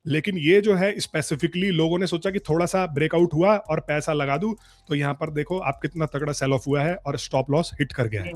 लेकिन ये जो है स्पेसिफिकली लोगों ने सोचा कि थोड़ा सा ब्रेकआउट हुआ और पैसा लगा दूं, तो यहाँ पर देखो आप कितना तगड़ा सेल ऑफ हुआ है और स्टॉप लॉस हिट कर गया है।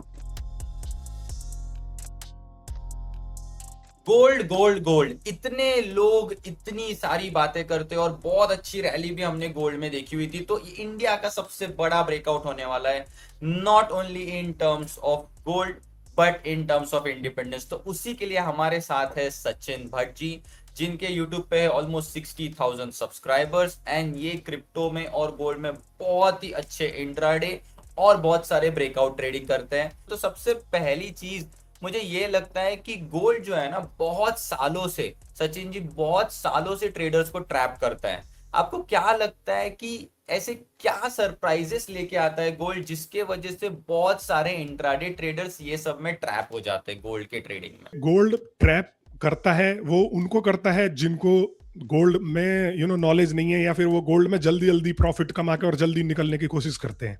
गोल्ड गोल्ड गोल्ड, इतने लोग इतनी सारी बातें करते हैं और बहुत अच्छी रैली भी हमने गोल्ड में देखी हुई थी। तो इंडिया का सबसे बड़ा ब्रेकआउट होने वाला है, not only in terms of gold but in terms of independence. तो उसी के लिए हमारे साथ है सचिन भट्ट जी, जिनके यूट्यूब पे ऑलमोस्ट 60,000 सब्सक्राइबर्स एंड ये क्रिप्टो में और गोल्ड में बहुत ही अच्छे इंट्राडे और बहुत सारे ब्रेकआउट ट्रेडिंग करते हैं। तो सबसे पहली चीज मुझे ये लगता है कि गोल्ड जो है ना, बहुत सालों से सचिन जी, बहुत सालों से ट्रेडर्स को ट्रैप करता है। आपको क्या लगता है कि ऐसे क्या सरप्राइजेस लेके आता है गोल्ड, जिसके वजह से बहुत सारे इंट्राडे ट्रेडर्स ये सब में ट्रैप हो जाते हैं गोल्ड के ट्रेडिंग में? गोल्ड ट्रैप करता है वो उनको करता है जिनको गोल्ड में नॉलेज नहीं है, या फिर वो गोल्ड में जल्दी जल्दी प्रॉफिट कमा के और जल्दी निकलने की कोशिश करते हैं।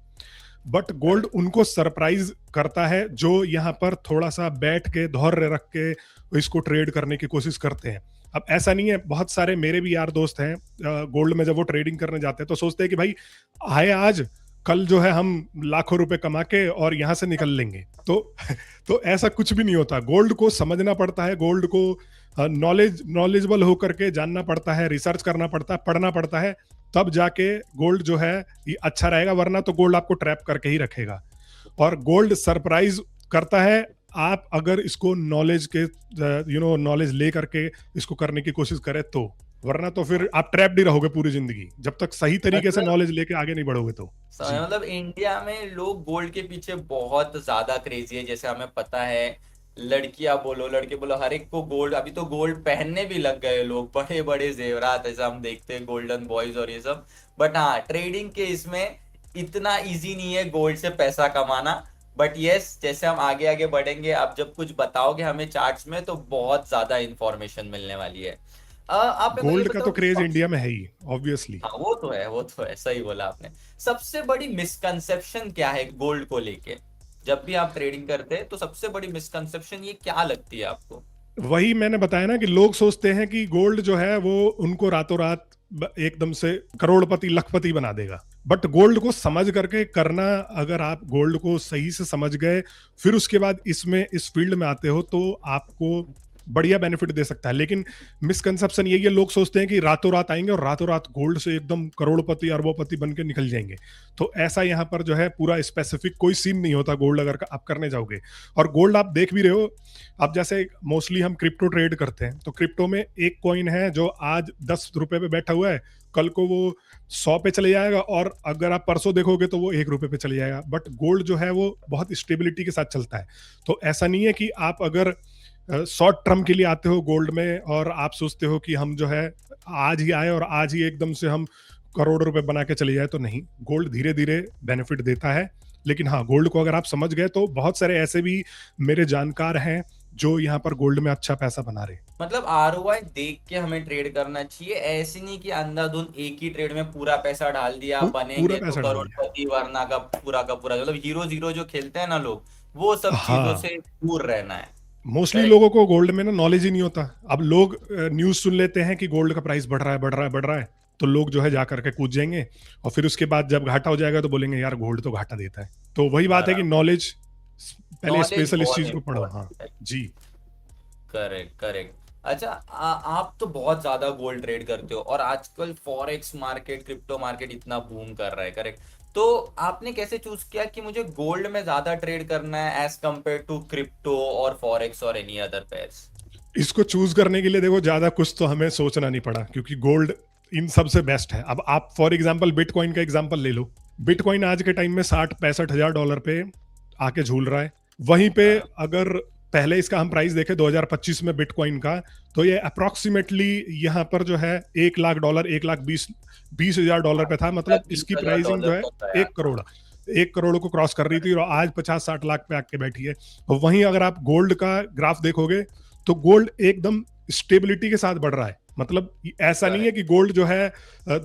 बट गोल्ड उनको सरप्राइज करता है जो यहाँ पर थोड़ा सा बैठ के धैर्य रख के इसको ट्रेड करने की कोशिश करते हैं। अब ऐसा नहीं है, बहुत सारे मेरे भी यार दोस्त हैं गोल्ड में जब वो ट्रेडिंग करने जाते हैं तो सोचते हैं कि भाई आए आज, कल जो है हम लाखों रुपए कमा के और यहां से निकल लेंगे। तो ऐसा कुछ भी नहीं होता। गोल्ड को समझना पड़ता है, गोल्ड को नॉलेजेबल होकर के जानना पड़ता है, रिसर्च करना पड़ता है, पढ़ना पड़ता है, तब जाके गोल्ड जो है ये अच्छा रहेगा। वरना तो गोल्ड आपको ट्रैप करके ही रखेगा। और गोल्ड सरप्राइज करता है आप अगर इसको नॉलेज के नॉलेज ले करके इसको करने की कोशिश करें तो। वरना तो फिर आप ट्रैप्ड ही रहोगे पूरी जिंदगी, जब तक सही तरीके से मतलब नॉलेज लेके आगे नहीं बढ़ोगे तो। जी। मतलब इंडिया में लोग गोल्ड के पीछे बहुत ज्यादा क्रेजी है। जैसे हमें पता है, लड़कियां बोलो लड़के बोलो, हर एक को गोल्ड, अभी तो गोल्ड पहनने भी लग गए लोग, बड़े बड़े जेवरात ऐसा हम देखते हैं, गोल्डन बॉयज और ये सब। बट हाँ, ट्रेडिंग के इसमें इतना इजी नहीं है गोल्ड से पैसा कमाना। बट यस, जैसे हम आगे आगे बढ़ेंगे, आप जब कुछ बताओगे हमें चार्ट्स में, तो बहुत ज्यादा इंफॉर्मेशन मिलने वाली है। आप मेरे को ये गोल्ड का तो बताओ कि क्रेज इंडिया में है ही, ऑब्वियसली। हाँ वो तो है, वो तो है, सही बोला आपने। सबसे बड़ी मिसकंसेप्शन क्या है गोल्ड को लेके? जब भी आप ट्रेडिंग करते हैं तो सबसे बड़ी मिसकंसेप्शन ये क्या लगती है आपको? वही मैंने बताया ना कि लोग सोचते हैं कि गोल्ड जो है वो उनको रातों रात एकदम से करोड़पति लखपति बना देगा। बट गोल्ड को समझ करके करना, अगर आप गोल्ड को सही से समझ गए फिर उसके बाद इसमें इस फील्ड में आते हो तो आपको बढ़िया बेनिफिट दे सकता है। लेकिन मिसकंसेप्शन यही है, लोग सोचते हैं कि रातों रात आएंगे और रातों रात गोल्ड से एकदम करोड़पति अरबोपति बन के निकल जाएंगे। तो ऐसा यहाँ पर जो है पूरा स्पेसिफिक कोई सीन नहीं होता गोल्ड अगर आप करने जाओगे। और गोल्ड आप देख भी रहे हो, अब जैसे मोस्टली हम क्रिप्टो ट्रेड करते हैं तो क्रिप्टो में एक कॉइन है जो आज 10 रुपए पे बैठा हुआ है, कल को वो 100 पे चले जाएगा, और अगर आप परसों देखोगे तो वो 1 रुपए पे चले जाएगा। बट गोल्ड जो है वो बहुत स्टेबिलिटी के साथ चलता है। तो ऐसा नहीं है कि आप अगर शॉर्ट टर्म के लिए आते हो गोल्ड में और आप सोचते हो कि हम जो है आज ही आए और आज ही एकदम से हम करोड़ रुपए बना के चले जाए, तो नहीं। गोल्ड धीरे धीरे बेनिफिट देता है। लेकिन हाँ, गोल्ड को अगर आप समझ गए तो बहुत सारे ऐसे भी मेरे जानकार हैं जो यहाँ पर गोल्ड में अच्छा पैसा बना रहे। मतलब आरओआई देख के हमें ट्रेड करना चाहिए, ऐसे नहीं कि अंधाधुंध एक ही ट्रेड में पूरा पैसा डाल दिया, पूरा बनेंगे तो पैसा डाल दिया। करोड़पति, वरना का पूरा मतलब हीरो जीरो जो खेलते हैं ना लोग, वो सब चीजों हाँ, से दूर रहना है। Mostly correct. लोगों को गोल्ड में ना नॉलेज ही नहीं होता। अब लोग न्यूज सुन लेते हैं कि गोल्ड का प्राइस बढ़ रहा है बढ़ रहा है बढ़ रहा है, तो लोग जो है जा करके कूद जाएंगे, और फिर उसके बाद जब घाटा हो जाएगा तो बोलेंगे यार गोल्ड तो घाटा देता है। तो वही बात है कि बराबर। नॉलेज, पहले नॉलेज स्पेशल इस बहुत चीज को पढ़ो। हाँ इंपॉर्टेंट है। जी। Correct correct. अच्छा, आप तो बहुत ज्यादा गोल्ड ट्रेड करते हो और आजकल फॉरेक्स मार्केट, क्रिप्टो मार्केट इतना बूम कर रहा है, करेक्ट? तो आपने कैसे चूज किया कि मुझे गोल्ड में ज्यादा ट्रेड करना है एज कंपेयर टू क्रिप्टो और फॉरेक्स और एनी अदर पेयर्स? इसको चूज करने के लिए देखो ज्यादा कुछ तो हमें सोचना नहीं पड़ा, क्योंकि गोल्ड इन सबसे बेस्ट है। अब आप फॉर एग्जाम्पल बिटकॉइन का एग्जाम्पल ले लो। बिटकॉइन आज के टाइम में 60-65 हजार डॉलर पे आके झूल रहा है। वहीं पे हाँ। अगर पहले इसका हम प्राइस देखें 2025 में बिटकॉइन का, तो ये अप्रोक्सीमेटली यहाँ पर जो है 1 लाख डॉलर, 1 लाख 20 हजार डॉलर पे था। मतलब बीस इसकी हजार प्राइसिंग जो डॉलर है तक गया। 1 करोड़, 1 करोड़ को क्रॉस कर रही थी, और आज 50-60 लाख पे आके बैठी है। वहीं अगर आप गोल्ड का ग्राफ देखोगे तो गोल्ड एकदम स्टेबिलिटी के साथ बढ़ रहा है। मतलब ऐसा नहीं है करेक्ट। कि गोल्ड जो है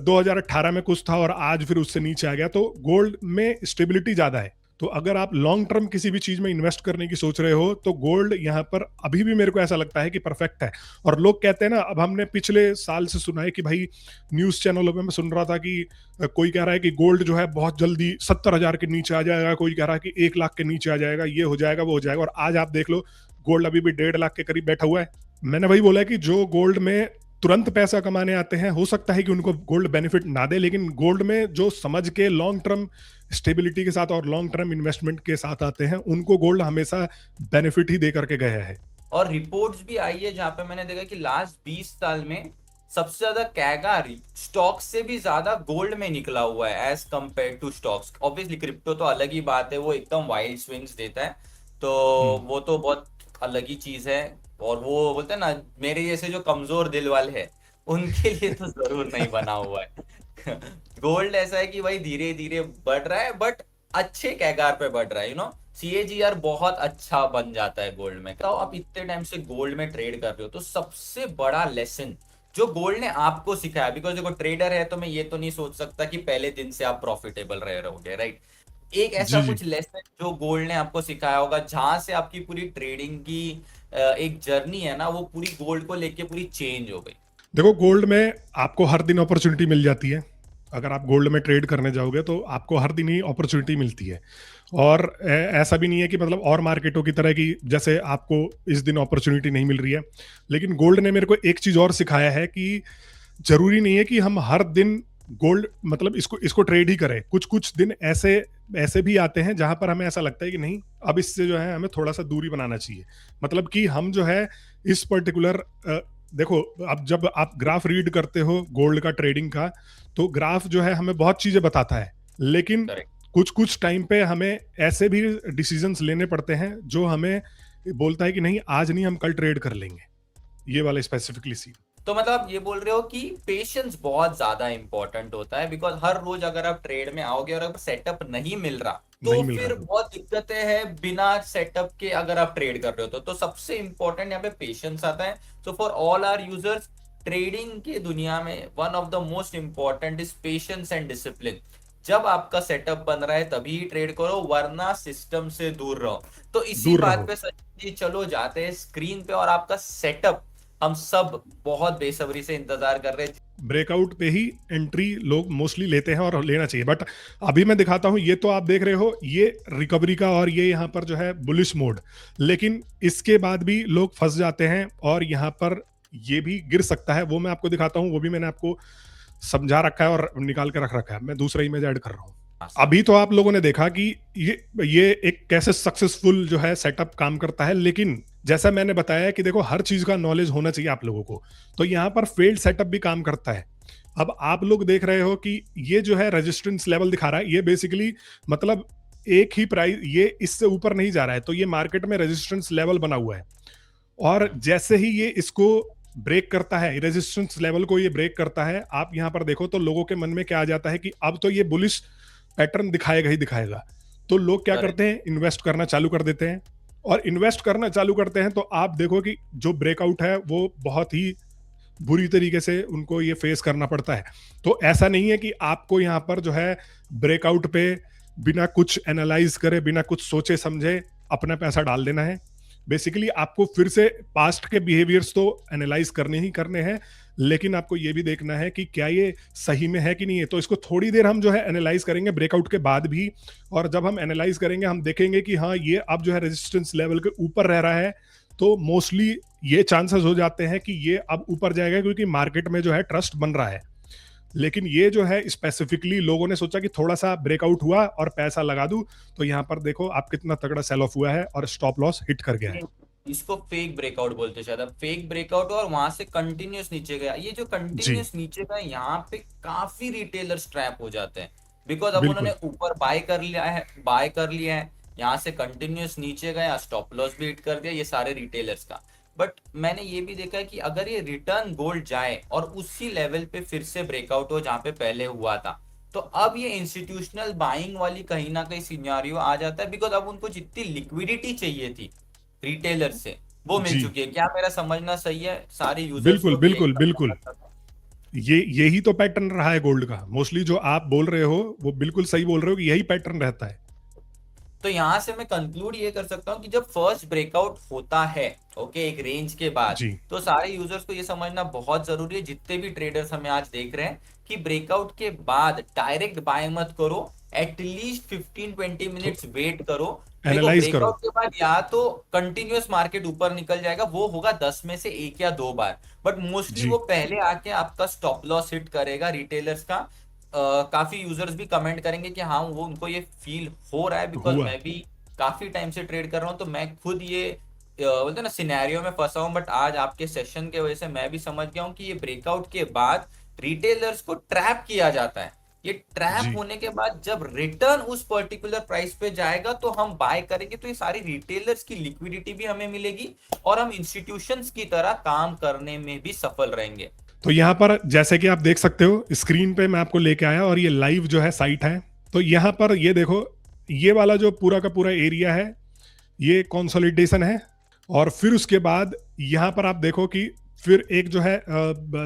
2018 में कुछ था और आज फिर उससे नीचे आ गया। तो गोल्ड में स्टेबिलिटी ज्यादा है। तो अगर आप लॉन्ग टर्म किसी भी चीज में इन्वेस्ट करने की सोच रहे हो तो गोल्ड यहाँ पर अभी भी मेरे को ऐसा लगता है कि परफेक्ट है। और लोग कहते हैं ना, अब हमने पिछले साल से सुना है कि भाई न्यूज चैनलों में मैं सुन रहा था कि कोई कह रहा है कि गोल्ड जो है बहुत जल्दी 70,000 के नीचे आ जाएगा, कोई कह रहा है कि 1 लाख के नीचे आ जाएगा, ये हो जाएगा वो हो जाएगा, और आज आप देख लो गोल्ड अभी भी 1.5 लाख के करीब बैठा हुआ है। मैंने वही बोला है कि जो गोल्ड में तुरंत पैसा कमाने आते हैं, हो सकता है कि उनको गोल्ड बेनिफिट ना दे, लेकिन गोल्ड में जो समझ के लॉन्ग टर्म स्टेबिलिटी के साथ और लॉन्ग टर्म इन्वेस्टमेंट के साथ आते हैं, उनको गोल्ड हमेशा बेनिफिट ही दे करके गया है। और रिपोर्ट्स भी आई है जहां पे मैंने देखा कि लास्ट 20 साल में सबसे ज्यादा कैगार स्टॉक्स से भी ज्यादा गोल्ड में निकला हुआ है as compare to stocks. Obviously crypto तो अलग ही बात है, वो एकदम वाइल्ड स्विंग्स देता है, तो वो तो बहुत अलग ही चीज है। और वो बोलते हैं ना, मेरे जैसे जो कमजोर दिल वाले हैं उनके लिए तो जरूर नहीं बना हुआ है। गोल्ड ऐसा है कि भाई धीरे धीरे बढ़ रहा है, बट अच्छे कैगार पे बढ़ रहा है, सीएजीआर बहुत अच्छा बन जाता है गोल्ड में। तो आप इतने टाइम से गोल्ड में ट्रेड कर रहे हो, तो सबसे बड़ा लेसन जो गोल्ड ने आपको सिखाया, बिकॉज देखो ट्रेडर है तो मैं ये तो नहीं सोच सकता कि पहले दिन से आप प्रॉफिटेबल रह रहोगे, राइट। एक ऐसा जी जी, कुछ लेसन जो गोल्ड ने आपको सिखाया होगा जहां से आपकी पूरी ट्रेडिंग की एक जर्नी है ना, वो पूरी गोल्ड को लेके पूरी चेंज हो गई। देखो गोल्ड में आपको हर दिन अपॉर्चुनिटी मिल जाती है। अगर आप गोल्ड में ट्रेड करने जाओगे तो आपको हर दिन ही अपॉर्चुनिटी मिलती है। और ऐसा भी नहीं है कि मतलब और मार्केटों की तरह कि जैसे आपको इस दिन अपॉर्चुनिटी नहीं मिल रही है। लेकिन गोल्ड ने मेरे को एक चीज और सिखाया है कि जरूरी नहीं है कि हम हर दिन गोल्ड मतलब इसको इसको ट्रेड ही करें। कुछ कुछ दिन ऐसे ऐसे भी आते हैं जहां पर हमें ऐसा लगता है कि नहीं, अब इससे जो है हमें थोड़ा सा दूरी बनाना चाहिए। मतलब कि हम जो है इस पर्टिकुलर देखो, अब जब आप ग्राफ रीड करते हो गोल्ड का ट्रेडिंग का, तो ग्राफ जो है हमें बहुत चीजें बताता है, लेकिन करेक्ट। कुछ कुछ टाइम पे हमें ऐसे भी डिसीजंस लेने पड़ते हैं जो हमें बोलता है कि नहीं, आज नहीं, हम कल ट्रेड कर लेंगे। ये वाला स्पेसिफिकली सी। तो मतलब आप ये बोल रहे हो कि पेशेंस बहुत ज्यादा इंपॉर्टेंट होता है, बिकॉज हर रोज अगर आप ट्रेड में आओगे और अगर सेटअप नहीं मिल रहा तो नहीं मिल रहा फिर है। बहुत दिक्कतें हैं बिना सेटअप के अगर आप ट्रेड कर रहे हो तो सबसे इंपॉर्टेंट यहाँ पे पेशेंस आता है। So for all our users, trading की दुनिया में one of the most important is patience and discipline. जब आपका सेटअप बन रहा है तभी ट्रेड करो, वरना सिस्टम से दूर रहो। तो इसी दूर बात रहो। पे सचिन जी चलो जाते हैं स्क्रीन पे, और आपका सेटअप हम सब बहुत बेसब्री से इंतजार कर रहे हैं। ब्रेकआउट पे ही एंट्री लोग मोस्टली लेते हैं और लेना चाहिए। बट अभी मैं दिखाता हूं, ये तो आप देख रहे हो ये रिकवरी का और ये यहाँ पर जो है बुलिश मोड, लेकिन इसके बाद भी लोग फंस जाते हैं और यहाँ पर ये भी गिर सकता है। वो मैं आपको दिखाता हूं, वो भी मैंने आपको समझा रखा है और निकाल के रख रखा है। मैं दूसरा इमेज ऐड कर रहा हूँ। अभी तो आप लोगों ने देखा कि ये एक कैसे सक्सेसफुल जो है सेटअप काम करता है, लेकिन जैसा मैंने बताया कि देखो हर चीज का नॉलेज होना चाहिए आप लोगों को, तो यहाँ पर फेल्ड सेटअप भी काम करता है। अब आप लोग देख रहे हो कि ये जो है रेजिस्टेंस लेवल दिखा रहा है, ये बेसिकली मतलब एक ही प्राइस, ये इससे ऊपर नहीं जा रहा है, तो ये मार्केट में रेजिस्टेंस लेवल बना हुआ है। और जैसे ही ये इसको ब्रेक करता है, रेजिस्टेंस लेवल को ये ब्रेक करता है, आप यहां पर देखो तो लोगों के मन में क्या आ जाता है कि अब तो ये बुलिश पैटर्न दिखाएगा ही दिखाएगा। तो लोग क्या करेक्ट। करते हैं, इन्वेस्ट करना चालू कर देते हैं। और इन्वेस्ट करना चालू करते हैं तो आप देखो कि जो ब्रेकआउट है वो बहुत ही बुरी तरीके से उनको ये फेस करना पड़ता है। तो ऐसा नहीं है कि आपको यहाँ पर जो है ब्रेकआउट पे बिना कुछ एनालाइज करे, बिना कुछ सोचे समझे अपना पैसा डाल देना है। बेसिकली आपको फिर से पास्ट के बिहेवियर्स तो एनालाइज करने ही करने हैं, लेकिन आपको ये भी देखना है कि क्या ये सही में है कि नहीं है। तो इसको थोड़ी देर हम जो है एनालाइज करेंगे ब्रेकआउट के बाद भी, और जब हम एनालाइज करेंगे हम देखेंगे कि हाँ ये अब जो है रेजिस्टेंस लेवल के ऊपर रह रहा है, तो मोस्टली ये चांसेस हो जाते हैं कि ये अब ऊपर जाएगा, क्योंकि मार्केट में जो है ट्रस्ट बन रहा है। लेकिन ये जो है स्पेसिफिकली लोगों ने सोचा कि थोड़ा सा ब्रेकआउट हुआ और पैसा लगा दूं, तो यहाँ पर देखो आप कितना तगड़ा सेल ऑफ हुआ है और स्टॉप लॉस हिट कर गया है। इसको फेक ब्रेकआउट बोलते हैं शायद, अब फेक ब्रेकआउट, और वहां से कंटिन्यूस नीचे गया। ये जो जी कंटिन्यूस नीचे गया, यहाँ पे काफी रिटेलर्स ट्रैप हो जाते हैं, बिकॉज अब उन्होंने बिल्कुल। ऊपर बाय कर लिया है, यहाँ से कंटिन्यूस नीचे गया, स्टॉप लॉस भी हिट कर दिया ये सारे रिटेलर्स का। बट मैंने ये भी देखा है कि अगर ये रिटर्न गोल्ड जाए और उसी लेवल पे फिर से ब्रेकआउट हो जहां पे पहले हुआ था, तो अब ये इंस्टीट्यूशनल बाइंग वाली कहीं ना कहीं सिनेरियो आ जाता है, बिकॉज अब उनको जितनी लिक्विडिटी चाहिए थी रिटेलर से वो मिल जी चुकी है। क्या मेरा समझना सही है? सारे यूजर्स बिल्कुल को भी यही बिल्कुल समझना बिल्कुल। पड़ता था। ये यही तो पैटर्न रहा है गोल्ड का। मोस्टली जो आप बोल रहे हो वो बिल्कुल सही बोल रहे हो कि यही पैटर्न रहता है। तो यहाँ से मैं कंक्लूड ये कर सकता हूँ कि जब फर्स्ट ब्रेकआउट होता है, ओके, एक रेंज के बाद, जी तो सारे यूजर्स को ये समझना बहुत जरूरी है, जितने भी ट्रेडर्स हमें आज देख रहे हैं, कि ब्रेकआउट के बाद डायरेक्ट बाय मत करो, एटलीस्ट 15-20 मिनट्स वेट करो। देखो, एनालाइज करो। ब्रेकआउट के बाद या तो कंटिन्यूअस मार्केट ऊपर निकल जाएगा, वो होगा 10 में से एक या दो बार, बट मोस्टली जी वो पहले आके आपका स्टॉप लॉस हिट करेगा रिटेलर्स का। काफी यूजर्स भी कमेंट करेंगे कि हाँ, वो उनको ये फील हो रहा है, बिकॉज हुआ। मैं भी काफी टाइम से ट्रेड कर रहा हूँ, तो मैं खुद ये बोलते हैं ना सिनेरियो में फंसा हूँ, बट आज आपके सेशन के वजह से मैं भी समझ गया हूँ कि ये ब्रेकआउट के बाद रिटेलर्स को ट्रैप किया जाता है। ये ट्रैप जी होने के बाद जब रिटर्न उस पर्टिकुलर प्राइस पे जाएगा तो हम बाय करेंगे, तो ये सारी रिटेलर्स की लिक्विडिटी भी हमें मिलेगी और हम इंस्टीट्यूशंस की तरह काम करने में भी सफल रहेंगे। तो यहाँ पर जैसे कि आप देख सकते हो स्क्रीन पे मैं आपको लेके आया और ये लाइव जो है साइट है। तो यहाँ पर ये देखो, ये वाला जो पूरा का पूरा एरिया है ये कंसोलिडेशन है। और फिर उसके बाद यहाँ पर आप देखो कि फिर एक जो है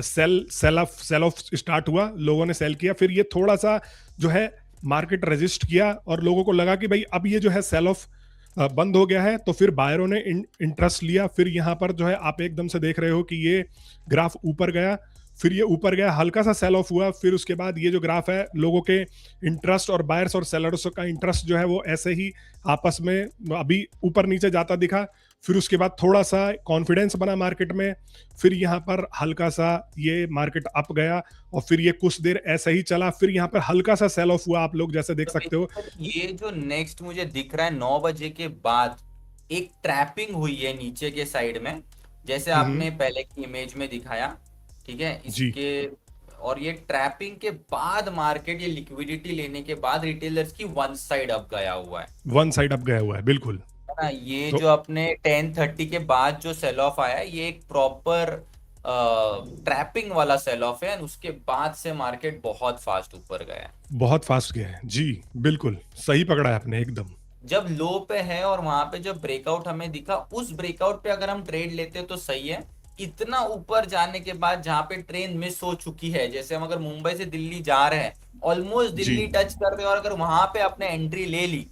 सेल ऑफ स्टार्ट हुआ, लोगों ने सेल किया, फिर ये थोड़ा सा जो है मार्केट रेजिस्ट किया और लोगों को लगा कि भाई अब ये जो है सेल ऑफ बंद हो गया है, तो फिर बायरों ने इंटरेस्ट लिया। फिर यहाँ पर जो है आप एकदम से देख रहे हो कि ये ग्राफ ऊपर गया, फिर ये ऊपर गया, हल्का सा सेल ऑफ हुआ, फिर उसके बाद ये जो ग्राफ है लोगों के इंटरेस्ट और बायर्स और सेलर्स का इंटरेस्ट जो है वो ऐसे ही आपस में अभी ऊपर नीचे जाता दिखा। फिर उसके बाद थोड़ा सा कॉन्फिडेंस बना मार्केट में, फिर यहाँ पर हल्का सा ये मार्केट अप गया और फिर ये कुछ देर ऐसे ही चला, फिर यहाँ पर हल्का सा सेल ऑफ हुआ, आप लोग जैसे देख तो सकते हो। basically ये जो नेक्स्ट मुझे दिख रहा है 9 बजे के बाद एक ट्रैपिंग हुई है नीचे के साइड में, जैसे हम्म। आपने पहले की इमेज में दिखाया, ठीक है जी इसके। और ये ट्रैपिंग के बाद मार्केट ये लिक्विडिटी लेने के बाद रिटेलर्स की वन साइड अप गया हुआ है वन साइड अप गया हुआ है बिल्कुल। है ना। ये तो जो अपने 10:30 के बाद जो सेल ऑफ आया है, ये एक प्रॉपर ट्रैपिंग वाला सेल ऑफ है, and उसके बाद से मार्केट बहुत फास्ट ऊपर गया है। बहुत फास्ट गया है जी, बिल्कुल सही पकड़ा है आपने एकदम। जब लो पे है और वहां पे जब ब्रेकआउट हमें दिखा, उस ब्रेकआउट पे अगर हम ट्रेड लेते तो सही है। इतना ऊपर जाने के बाद जहां पे ट्रेन मिस हो चुकी है, जैसे हम अगर मुंबई से दिल्ली जा रहे हैं, ऑलमोस्ट जी दिल्ली टच कर रहे हैं, और अगर वहां पे आपने एंट्री ले ली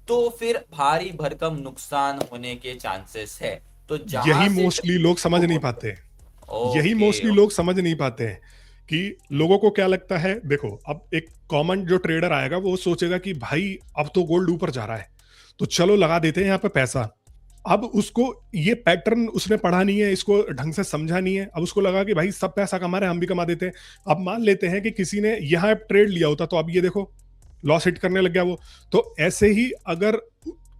तो फिर भारी भरकम नुकसान होने के चांसेस है। तो जहां यही से मोस्टली लोग समझ नहीं पाते, यही ओके। मोस्टली लोग समझ नहीं पाते हैं कि लोगों को क्या लगता है। देखो अब एक कॉमन जो ट्रेडर आएगा वो सोचेगा कि भाई अब तो गोल्ड ऊपर जा रहा है तो चलो लगा देते हैं यहाँ पे पैसा। अब उसको ये पैटर्न उसने पढ़ा नहीं है, इसको ढंग से समझा नहीं है। अब उसको लगा कि भाई सब पैसा कमा रहे हैं, हम भी कमा देते हैं। अब मान लेते हैं कि किसी ने यहाँ ट्रेड लिया होता तो अब ये देखो लॉस हिट करने लग गया वो। तो ऐसे ही अगर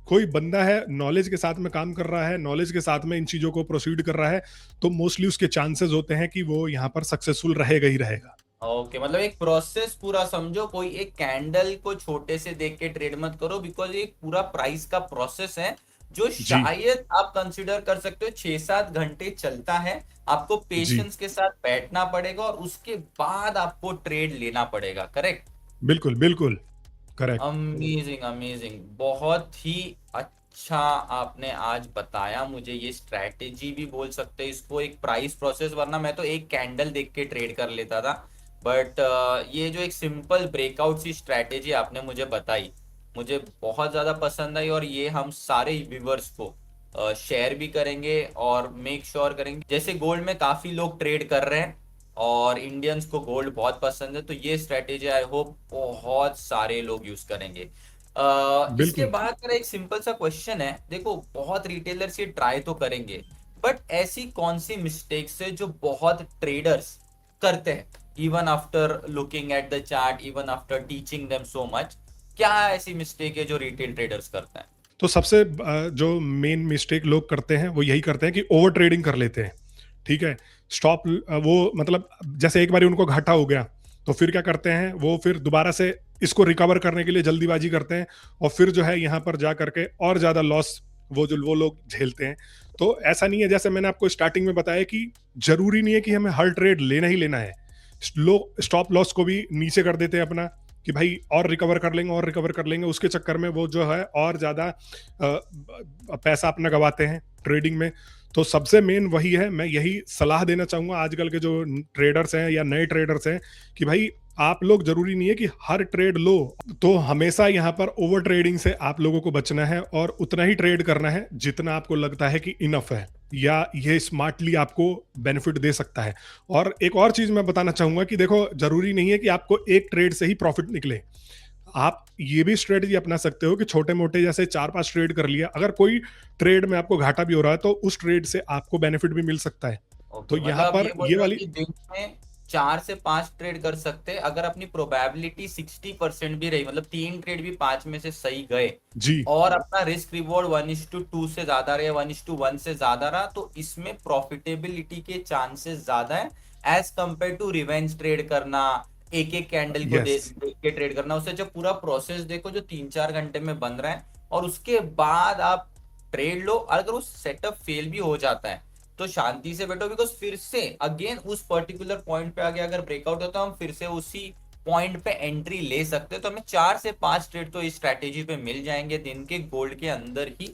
कोई बंदा है नॉलेज के साथ में काम कर रहा है, नॉलेज के साथ में इन चीजों को प्रोसीड कर रहा है, तो मोस्टली उसके चांसेस होते हैं कि वो यहाँ पर सक्सेसफुल रहेगा ही रहेगा। ओके, मतलब एक प्रोसेस पूरा समझो, कोई एक कैंडल को छोटे से देख के ट्रेड मत करो, बिकॉज एक पूरा प्राइस का प्रोसेस है जो जी शायद आप कंसिडर कर सकते हो 6-7 घंटे चलता है। आपको जी पेशेंस के साथ बैठना पड़ेगा और उसके बाद आपको ट्रेड लेना पड़ेगा, करेक्ट। बिल्कुल बिल्कुल करेक्ट। अमेजिंग अमेजिंग, बहुत ही अच्छा आपने आज बताया मुझे। ये स्ट्रैटेजी भी बोल सकते हैं इसको, एक प्राइस प्रोसेस, वरना मैं तो एक कैंडल देख के ट्रेड कर लेता था। बट ये जो एक सिंपल ब्रेकआउट सी स्ट्रैटेजी आपने मुझे बताई, मुझे बहुत ज़्यादा पसंद आई, और ये हम सारे व्यूवर्स को शेयर भी करेंगे और मेक श्योर करेंगे। जैसे गोल्ड में काफ़ी लोग ट्रेड कर रहे हैं और इंडियंस को गोल्ड बहुत पसंद है, तो ये स्ट्रेटेजी आई होप बहुत सारे लोग यूज करेंगे। इसके बिल्कुल बाद मेरा एक सिंपल सा क्वेश्चन है, देखो बहुत रिटेलर्स ये ट्राई तो करेंगे, बट ऐसी कौन सी मिस्टेक्स है जो बहुत ट्रेडर्स करते हैं, even after looking at the chart, even after teaching them so much, क्या ऐसी मिस्टेक है जो रिटेल ट्रेडर्स करते हैं? तो सबसे जो मेन मिस्टेक लोग करते हैं वो यही करते हैं कि ओवर ट्रेडिंग कर लेते हैं। ठीक है, स्टॉप वो मतलब जैसे एक बार उनको घाटा हो गया तो फिर क्या करते हैं वो फिर दोबारा से इसको रिकवर करने के लिए जल्दीबाजी करते हैं और फिर जो है यहाँ पर जा करके और ज्यादा लॉस वो लोग झेलते हैं। तो ऐसा नहीं है, जैसे मैंने आपको स्टार्टिंग में बताया कि जरूरी नहीं है कि हमें हर ट्रेड लेना ही लेना है। लोग स्टॉप लॉस को भी नीचे कर देते हैं अपना कि भाई और रिकवर कर लेंगे और रिकवर कर लेंगे, उसके चक्कर में वो जो है और ज्यादा पैसा अपना गवाते हैं ट्रेडिंग में। तो सबसे मेन वही है, मैं यही सलाह देना चाहूंगा आजकल के जो ट्रेडर्स हैं या नए ट्रेडर्स हैं कि भाई आप लोग, जरूरी नहीं है कि हर ट्रेड लो, तो हमेशा यहाँ पर ओवर ट्रेडिंग से आप लोगों को बचना है और उतना ही ट्रेड करना है जितना आपको लगता है कि इनफ है या ये स्मार्टली आपको बेनिफिट दे सकता है। और एक और चीज मैं बताना चाहूंगा कि देखो, जरूरी नहीं है कि आपको एक ट्रेड से ही प्रॉफिट निकले। आप ये भी स्ट्रेटजी अपना सकते हो कि छोटे मोटे जैसे 4-5 ट्रेड कर लिया, अगर कोई ट्रेड में आपको घाटा भी हो रहा है तो उस ट्रेड से आपको बेनिफिट भी मिल सकता है। तो ओके, मतलब यहाँ आप पर ये बोल ये रहे हो वाली, कि दिन में 4 से 5 ट्रेड कर सकते हैं अगर अपनी प्रोबेबिलिटी 60% भी रही, मतलब 3 ट्रेड भी 5 में से सही गए जी और अपना रिस्क रिवॉर्ड 1:2 से ज्यादा रहा, 1:1 से ज्यादा रहा, तो इसमें प्रॉफिटेबिलिटी के चांसेस ज्यादा है as compare to revenge trade करना, एक एक कैंडल को यस देख के ट्रेड करना। उससे जब पूरा प्रोसेस देखो जो 3-4 घंटे में बन रहा है और उसके बाद आप ट्रेड लो, अगर उस सेटअप फेल भी हो जाता है तो शांति से बैठो, बिकॉज फिर से अगेन उस पर्टिकुलर पॉइंट पे आगे अगर ब्रेकआउट होता है हम फिर से उसी पॉइंट पे एंट्री ले सकते हैं। तो हमें 4 से 5 ट्रेड तो इस स्ट्रैटेजी पे मिल जाएंगे दिन के गोल्ड के अंदर ही,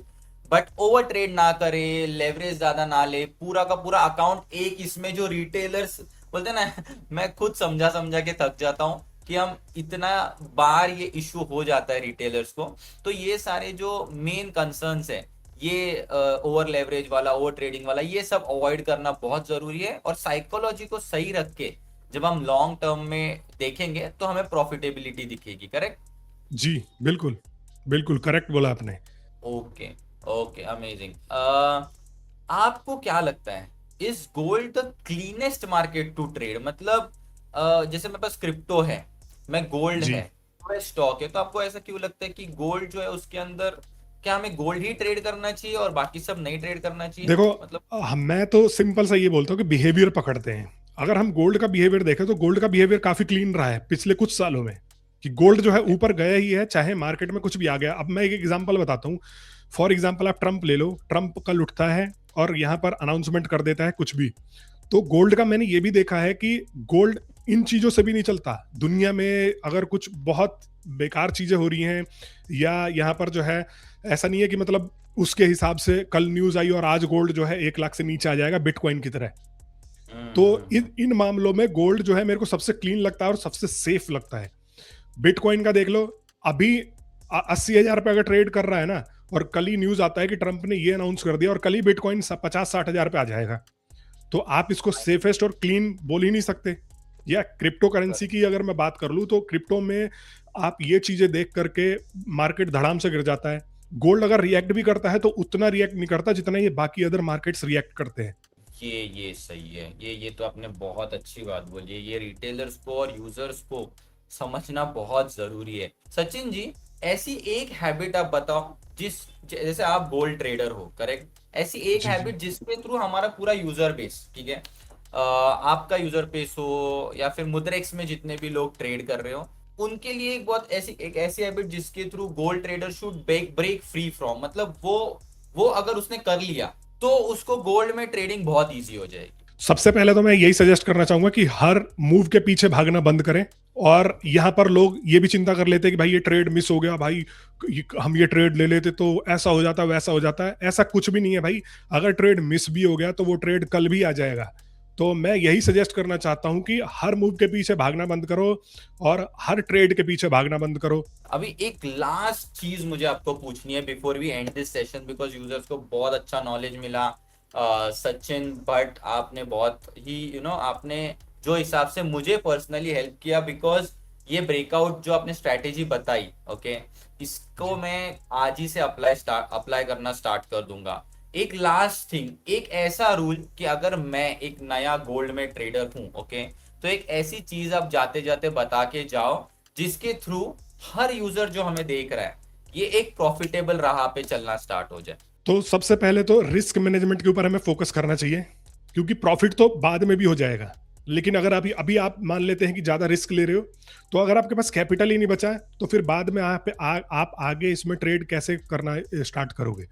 बट ओवर ट्रेड ना करे, लेवरेज ज्यादा ना ले, पूरा का पूरा अकाउंट एक इसमें जो रिटेलर्स बोलते हैं ना मैं खुद समझा समझा के थक जाता हूँ कि हम इतना बार ये इश्यू हो जाता है रिटेलर्स को। तो ये सारे जो मेन कंसर्न्स है, ये ओवर लेवरेज वाला, ओवर ट्रेडिंग वाला, ये सब अवॉइड करना बहुत जरूरी है। और साइकोलॉजी को सही रख के जब हम लॉन्ग टर्म में देखेंगे तो हमें प्रॉफिटेबिलिटी दिखेगी। करेक्ट? जी, बिल्कुल बिल्कुल करेक्ट बोला आपने। Okay, okay, amazing. आपको क्या लगता है, is gold the cleanest market to trade? मतलब जैसे मेरे पास क्रिप्टो है, मैं गोल्ड जी है, पूरा स्टॉक है, तो आपको ऐसा क्यों लगता है कि गोल्ड जो है उसके अंदर क्या हमें गोल्ड ही ट्रेड करना चाहिए और बाकी सब नहीं ट्रेड करना चाहिए? देखो, मतलब मैं तो सिंपल सा ये बोलता हूँ कि बिहेवियर पकड़ते हैं। अगर हम गोल्ड का बिहेवियर देखें तो गोल्ड का बिहेवियर काफी क्लीन रहा है पिछले कुछ सालों में, कि गोल्ड जो है ऊपर गया ही है चाहे मार्केट में कुछ भी आ गया। अब मैं एक एग्जांपल बताता हूँ। फॉर एग्जांपल आप ट्रंप ले लो, ट्रंप कल उठता है और यहाँ पर अनाउंसमेंट कर देता है कुछ भी, तो गोल्ड का मैंने ये भी देखा है कि गोल्ड इन चीजों से भी नहीं चलता। दुनिया में अगर कुछ बहुत बेकार चीजें हो रही हैं या यहाँ पर जो है, ऐसा नहीं है कि मतलब उसके हिसाब से कल न्यूज आई और आज गोल्ड जो है 1 लाख से नीचे आ जाएगा बिटकॉइन की तरह। तो इन मामलों में गोल्ड जो है मेरे को सबसे क्लीन लगता है और सबसे सेफ लगता है। बिटकॉइन का देख लो, अभी 80,000 पे अगर ट्रेड कर रहा है ना, और कल ही न्यूज आता है कि ट्रंप ने ये अनाउंस कर दिया और कल ही बिटकॉइन 50-60 हजार पे आ जाएगा। तो आप इसको सेफेस्ट और क्लीन बोल ही नहीं सकते। या क्रिप्टो करेंसी की अगर मैं बात कर लूं तो क्रिप्टो में आप ये चीजें देख करके मार्केट धड़ाम से गिर जाता है। गोल्ड अगर रिएक्ट भी करता है तो उतना रिएक्ट नहीं करता जितना ये बाकी अदर मार्केट्स रिएक्ट करते हैं। ये सही है, ये तो आपने बहुत अच्छी बात बोली है। ये रिटेलर्स को और यूजर्स को समझना बहुत जरूरी है। सचिन जी, ऐसी एक हैबिट आप बताओ जैसे आप गोल्ड ट्रेडर हो, करेक्ट, ऐसी एक जी जी हैबिट जिसके थ्रू हमारा पूरा यूजर बेस, ठीक है, आपका यूजर बेस हो या फिर मुद्रेक्स में जितने भी लोग ट्रेड कर रहे हो, उनके लिए एक ऐसी हैबिट जिसके through gold trader should break free from, मतलब वो अगर उसने कर लिया तो उसको गोल्ड में ट्रेडिंग बहुत इजी हो जाएगी। सबसे पहले तो मैं यही सजेस्ट करना चाहूंगा कि हर मूव के पीछे भागना बंद करें। और यहां पर लोग ये भी चिंता कर लेते हैं कि भाई ये ट्रेड मिस हो गया, भाई हम ये ट्रेड ले लेते तो ऐसा हो जाता वैसा हो जाता है। ऐसा कुछ भी नहीं है भाई। अगर ट्रेड मिस भी हो गया तो वो ट्रेड कल भी आ जाएगा। तो मैं यही सजेस्ट करना चाहता हूं कि हर मूव के पीछे भागना बंद करो और हर ट्रेड के पीछे भागना बंद करो। अभी एक लास्ट चीज मुझे आपको पूछनी है before we end this session, because users को बहुत अच्छा नॉलेज मिला। सचिन भट्ट, आपने बहुत ही आपने जो हिसाब से मुझे पर्सनली हेल्प किया, बिकॉज ये ब्रेकआउट जो आपने स्ट्रैटेजी बताई, ओके, इसको जी मैं आज ही से अप्लाई करना स्टार्ट कर दूंगा। एक लास्ट थिंग, एक ऐसा रूल कि अगर मैं एक नया गोल्ड में ट्रेडर हूं, ओके, तो एक ऐसी चीज आप जाते जाते बता के जाओ जिसके थ्रू हर यूजर जो हमें देख रहा है ये एक प्रॉफिटेबल राह पे चलना स्टार्ट हो जाए। तो सबसे पहले तो रिस्क मैनेजमेंट के ऊपर हमें फोकस करना चाहिए, क्योंकि प्रॉफिट तो बाद में भी हो जाएगा। लेकिन अगर अभी अभी आप मान लेते हैं कि ज्यादा रिस्क ले रहे हो, तो अगर आपके पास कैपिटल ही नहीं बचा है तो फिर बाद में आप आगे इसमें ट्रेड कैसे करना स्टार्ट करोगे।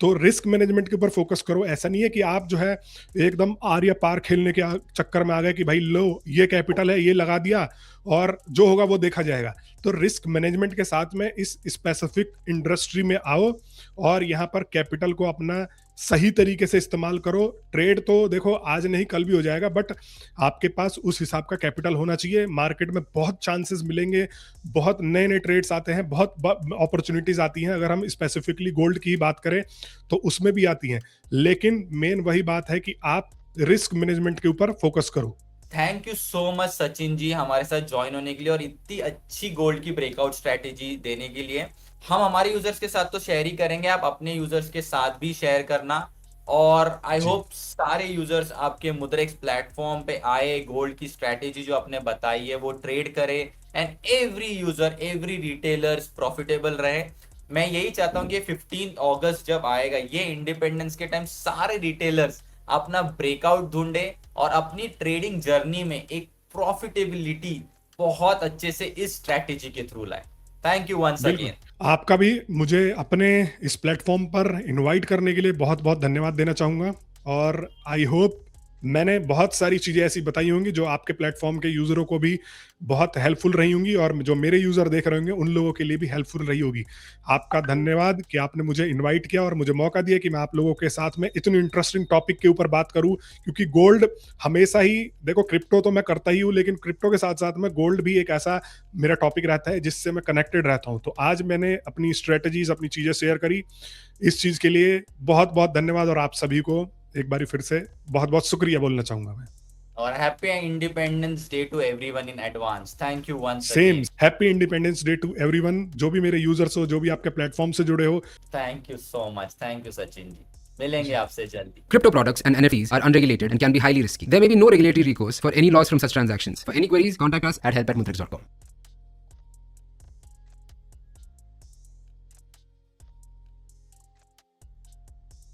तो रिस्क मैनेजमेंट के ऊपर फोकस करो। ऐसा नहीं है कि आप जो है एकदम आर या पार खेलने के चक्कर में आ गए कि भाई लो ये कैपिटल है ये लगा दिया और जो होगा वो देखा जाएगा। तो रिस्क मैनेजमेंट के साथ में इस स्पेसिफिक इंडस्ट्री में आओ और यहाँ पर कैपिटल को अपना सही तरीके से इस्तेमाल करो। ट्रेड तो देखो आज नहीं कल भी हो जाएगा, बट आपके पास उस हिसाब का कैपिटल होना चाहिए। मार्केट में बहुत चांसेस मिलेंगे, बहुत नए नए ट्रेड्स आते हैं, बहुत अपॉर्चुनिटीज आती हैं। अगर हम स्पेसिफिकली गोल्ड की बात करें तो उसमें भी आती हैं, लेकिन मेन वही बात है कि आप रिस्क मैनेजमेंट के ऊपर फोकस करो। Thank you so much Sachin ji हमारे साथ ज्वाइन होने के लिए और इतनी अच्छी गोल्ड की ब्रेकआउट स्ट्रेटेजी देने के लिए। हम हमारे यूजर्स के साथ तो शेयर ही करेंगे, आप अपने यूजर्स के साथ भी शेयर करना। और आई जी होप सारे यूजर्स आपके मुद्रेक्स प्लेटफॉर्म पे आए, गोल्ड की स्ट्रेटेजी जो आपने बताई है वो ट्रेड करे, and every user every retailers profitable रहे। मैं यही चाहता हूँ कि 15 अगस्त जब आएगा, ये इंडिपेंडेंस के टाइम, सारे रिटेलर्स अपना ब्रेकआउट ढूंढे और अपनी ट्रेडिंग जर्नी में एक प्रॉफिटेबिलिटी बहुत अच्छे से इस स्ट्रैटेजी के थ्रू लाए। थैंक यू वंस बिल्कुल। अगेन। आपका भी मुझे अपने इस प्लेटफॉर्म पर इनवाइट करने के लिए बहुत बहुत धन्यवाद देना चाहूँगा। और आई होप मैंने बहुत सारी चीज़ें ऐसी बताई होंगी जो आपके प्लेटफॉर्म के यूज़रों को भी बहुत हेल्पफुल रही होंगी, और जो मेरे यूज़र देख रहे होंगे उन लोगों के लिए भी हेल्पफुल रही होगी। आपका धन्यवाद कि आपने मुझे इनवाइट किया और मुझे मौका दिया कि मैं आप लोगों के साथ में इतनी इंटरेस्टिंग टॉपिक के ऊपर बात करूं। क्योंकि गोल्ड हमेशा ही, देखो क्रिप्टो तो मैं करता ही हूँ, लेकिन क्रिप्टो के साथ साथ में गोल्ड भी एक ऐसा मेरा टॉपिक रहता है जिससे मैं कनेक्टेड रहता हूँ। तो आज मैंने अपनी स्ट्रेटजीज, अपनी चीज़ें शेयर करी। इस चीज़ के लिए बहुत बहुत धन्यवाद, और आप सभी को एक बार फिर से बहुत बहुत शुक्रिया बोलना चाहूंगा मैं। और happy independence day to everyone in advance. Thank you once same, again. Happy independence day to everyone, जो भी मेरे यूजर्स हो, जो भी आपके प्लेटफॉर्म से जुड़े हो। Thank you so much, thank you Sachin ji, मिलेंगे आपसे जल्दी। Crypto products and NFTs are unregulated and can be highly risky. There may be no regulatory recourse for any loss from such transactions. For any queries, contact us at help@mutrex.com.